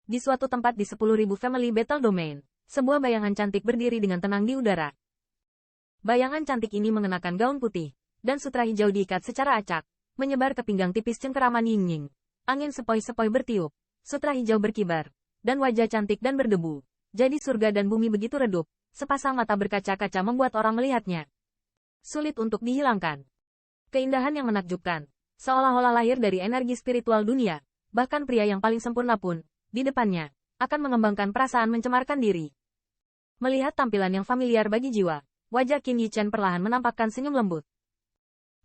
Di suatu tempat di 10.000 Family Battle Domain, sebuah bayangan cantik berdiri dengan tenang di udara. Bayangan cantik ini mengenakan gaun putih, dan sutra hijau diikat secara acak, menyebar ke pinggang tipis cengkeraman Ying-Ying. Angin sepoi-sepoi bertiup, sutra hijau berkibar, dan wajah cantik dan berdebu. Jadi surga dan bumi begitu redup, sepasang mata berkaca-kaca membuat orang melihatnya sulit untuk dihilangkan. Keindahan yang menakjubkan, seolah-olah lahir dari energi spiritual dunia, bahkan pria yang paling sempurna pun, di depannya, akan mengembangkan perasaan mencemarkan diri. Melihat tampilan yang familiar bagi jiwa, wajah Qin Yichen perlahan menampakkan senyum lembut.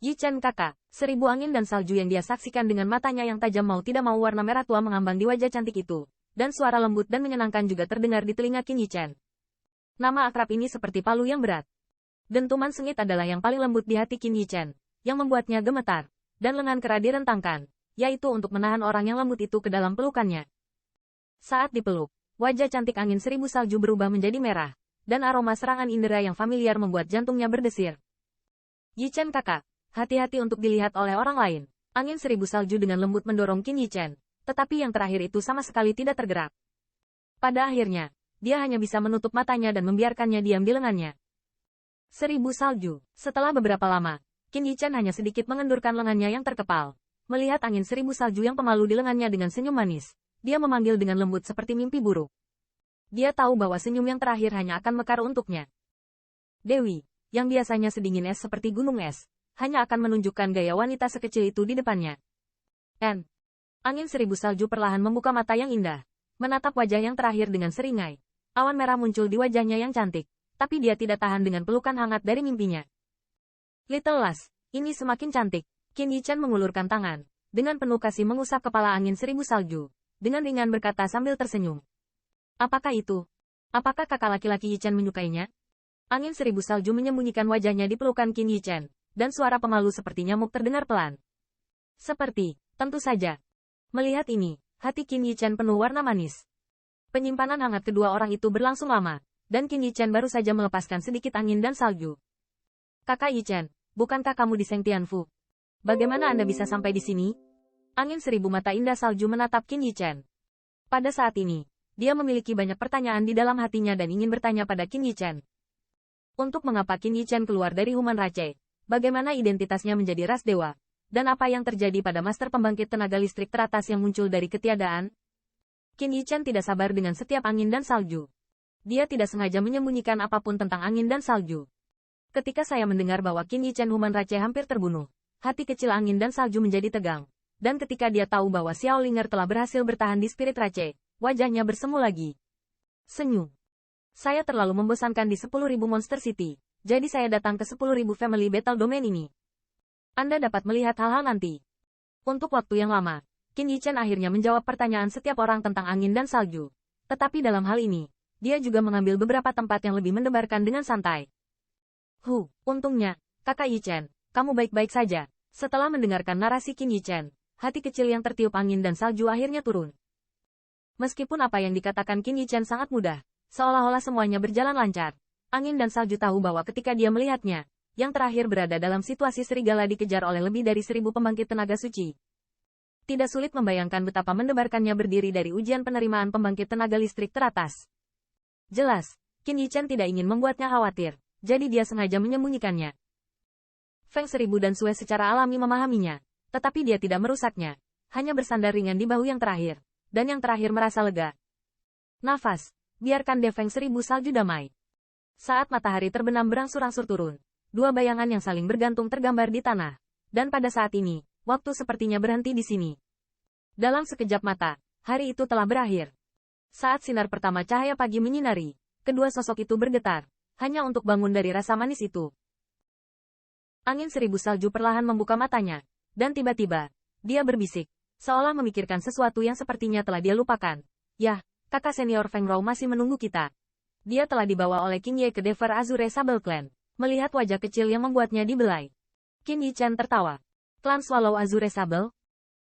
Yichen kakak, 1000 angin dan salju yang dia saksikan dengan matanya yang tajam mau tidak mau warna merah tua mengambang di wajah cantik itu, dan suara lembut dan menyenangkan juga terdengar di telinga Qin Yichen. Nama akrab ini seperti palu yang berat. Dentuman sengit adalah yang paling lembut di hati Qin Yichen, yang membuatnya gemetar, dan lengan kera direntangkan, yaitu untuk menahan orang yang lembut itu ke dalam pelukannya. Saat dipeluk, wajah cantik angin 1000 salju berubah menjadi merah, dan aroma serangan indera yang familiar membuat jantungnya berdesir. Yichen kakak, hati-hati untuk dilihat oleh orang lain. Angin 1000 salju dengan lembut mendorong Qin Yichen, tetapi yang terakhir itu sama sekali tidak tergerak. Pada akhirnya, dia hanya bisa menutup matanya dan membiarkannya diam di lengannya. 1000 salju. Setelah beberapa lama, Qin Yichen hanya sedikit mengendurkan lengannya yang terkepal. Melihat angin 1000 salju yang pemalu di lengannya dengan senyum manis, dia memanggil dengan lembut seperti mimpi buruk. Dia tahu bahwa senyum yang terakhir hanya akan mekar untuknya. Dewi, yang biasanya sedingin es seperti gunung es, hanya akan menunjukkan gaya wanita sekecil itu di depannya. Angin 1000 salju perlahan membuka mata yang indah, menatap wajah yang terakhir dengan seringai. Awan merah muncul di wajahnya yang cantik, tapi dia tidak tahan dengan pelukan hangat dari mimpinya. Little Lass, ini semakin cantik. Qin Yichen mengulurkan tangan, dengan penuh kasih mengusap kepala angin 1000 salju, dengan ringan berkata sambil tersenyum. Apakah itu? Apakah kakak laki-laki Yichen menyukainya? Angin 1000 salju menyembunyikan wajahnya di pelukan Qin Yichen, dan suara pemalu seperti nyamuk terdengar pelan. Tentu saja. Melihat ini, hati Qin Yichen penuh warna manis. Penyimpanan hangat kedua orang itu berlangsung lama, dan Qin Yichen baru saja melepaskan sedikit angin dan salju. Kakak Yichen, bukankah kamu di Seng Tianfu? Bagaimana Anda bisa sampai di sini? Angin 1000 mata indah salju menatap Qin Yichen. Pada saat ini, dia memiliki banyak pertanyaan di dalam hatinya dan ingin bertanya pada Qin Yichen. Untuk mengapa Qin Yichen keluar dari Human Rache, bagaimana identitasnya menjadi ras dewa, dan apa yang terjadi pada master pembangkit tenaga listrik teratas yang muncul dari ketiadaan? Qin Yichen tidak sabar dengan setiap angin dan salju. Dia tidak sengaja menyembunyikan apapun tentang angin dan salju. Ketika saya mendengar bahwa Qin Yichen Human Rache hampir terbunuh, hati kecil angin dan salju menjadi tegang. Dan ketika dia tahu bahwa Xiao Linger telah berhasil bertahan di Spirit Rache, wajahnya bersemu lagi. Senyum. Saya terlalu membosankan di 10.000 Monster City, jadi saya datang ke 10.000 Family Battle Domain ini. Anda dapat melihat hal-hal nanti. Untuk waktu yang lama, Qin Yichen akhirnya menjawab pertanyaan setiap orang tentang angin dan salju. Tetapi dalam hal ini, dia juga mengambil beberapa tempat yang lebih mendebarkan dengan santai. Untungnya, kakak Yichen, kamu baik-baik saja. Setelah mendengarkan narasi Qin Yichen, hati kecil yang tertiup angin dan salju akhirnya turun. Meskipun apa yang dikatakan Qin Yichen sangat mudah, seolah-olah semuanya berjalan lancar. Angin dan salju tahu bahwa ketika dia melihatnya, yang terakhir berada dalam situasi serigala dikejar oleh lebih dari 1000 pembangkit tenaga suci. Tidak sulit membayangkan betapa mendebarkannya berdiri dari ujian penerimaan pembangkit tenaga listrik teratas. Jelas, Qin Yichen tidak ingin membuatnya khawatir, jadi dia sengaja menyembunyikannya. Feng 1000 dan Sue secara alami memahaminya, tetapi dia tidak merusaknya, hanya bersandar ringan di bahu yang terakhir, dan yang terakhir merasa lega. Nafas, biarkan De Feng 1000 salju damai. Saat matahari terbenam berangsur-angsur turun, dua bayangan yang saling bergantung tergambar di tanah, dan pada saat ini, waktu sepertinya berhenti di sini. Dalam sekejap mata, hari itu telah berakhir. Saat sinar pertama cahaya pagi menyinari, kedua sosok itu bergetar, hanya untuk bangun dari rasa manis itu. Angin 1000 salju perlahan membuka matanya, dan tiba-tiba, dia berbisik, seolah memikirkan sesuatu yang sepertinya telah dia lupakan. Yah, kakak senior Feng Rao masih menunggu kita. Dia telah dibawa oleh King Ye ke Dever Azure Sable Clan. Melihat wajah kecil yang membuatnya dibelai, Qin Yichen tertawa. Klan Swallow Azure Sable?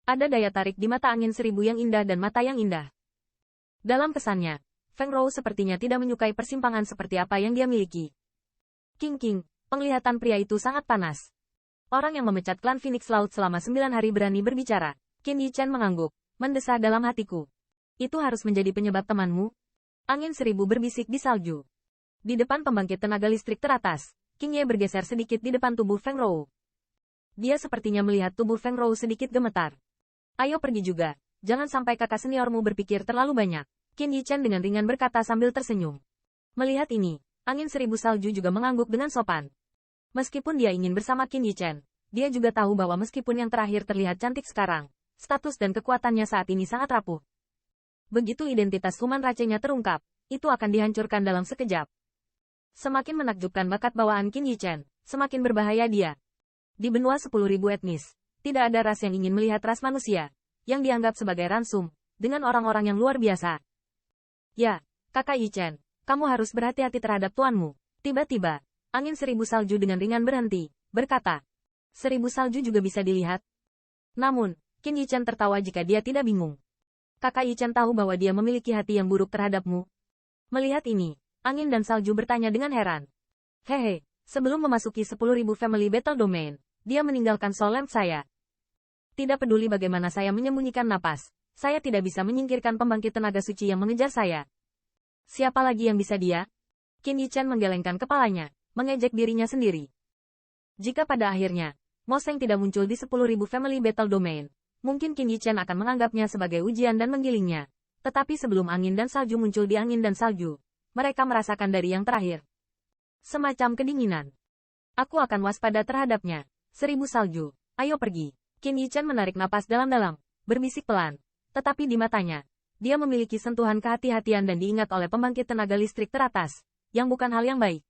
Ada daya tarik di mata angin 1000 yang indah dan mata yang indah. Dalam kesannya, Feng Rao sepertinya tidak menyukai persimpangan seperti apa yang dia miliki. King, penglihatan pria itu sangat panas. Orang yang memecat klan Phoenix Laut selama 9 hari berani berbicara. Qin Yichen mengangguk, mendesah dalam hatiku. Itu harus menjadi penyebab temanmu. Angin seribu berbisik di salju. Di depan pembangkit tenaga listrik teratas, King Ye bergeser sedikit di depan tubuh Feng Rou. Dia sepertinya melihat tubuh Feng Rou sedikit gemetar. Ayo pergi juga, jangan sampai kakak seniormu berpikir terlalu banyak. Qin Yichen dengan ringan berkata sambil tersenyum. Melihat ini, angin seribu salju juga mengangguk dengan sopan. Meskipun dia ingin bersama Qin Yichen, dia juga tahu bahwa meskipun yang terakhir terlihat cantik sekarang, status dan kekuatannya saat ini sangat rapuh. Begitu identitas Human Race-nya terungkap, itu akan dihancurkan dalam sekejap. Semakin menakjubkan bakat bawaan Qin Yichen, semakin berbahaya dia. Di benua 10.000 etnis, tidak ada ras yang ingin melihat ras manusia, yang dianggap sebagai ransum, dengan orang-orang yang luar biasa. Ya, kakak Yichen, kamu harus berhati-hati terhadap tuanmu. Tiba-tiba, angin seribu salju dengan ringan berhenti, berkata. Seribu salju juga bisa dilihat. Namun, Qin Yichen tertawa jika dia tidak bingung. Kakak Yichen tahu bahwa dia memiliki hati yang buruk terhadapmu. Melihat ini, angin dan salju bertanya dengan heran. Hehe, sebelum memasuki 10.000 Family Battle Domain, dia meninggalkan Soul Lamp saya. Tidak peduli bagaimana saya menyembunyikan napas, saya tidak bisa menyingkirkan pembangkit tenaga suci yang mengejar saya. Siapa lagi yang bisa dia? Qin Yichen menggelengkan kepalanya, mengejek dirinya sendiri. Jika pada akhirnya, Mo Seng tidak muncul di 10.000 Family Battle Domain, mungkin Qin Yichen akan menganggapnya sebagai ujian dan menggilingnya. Tetapi sebelum angin dan salju muncul di angin dan salju, mereka merasakan dari yang terakhir. Semacam kedinginan. Aku akan waspada terhadapnya. 1000 salju, ayo pergi. Qin Yichen menarik napas dalam-dalam, berbisik pelan. Tetapi di matanya, dia memiliki sentuhan kehati-hatian dan diingat oleh pembangkit tenaga listrik teratas, yang bukan hal yang baik.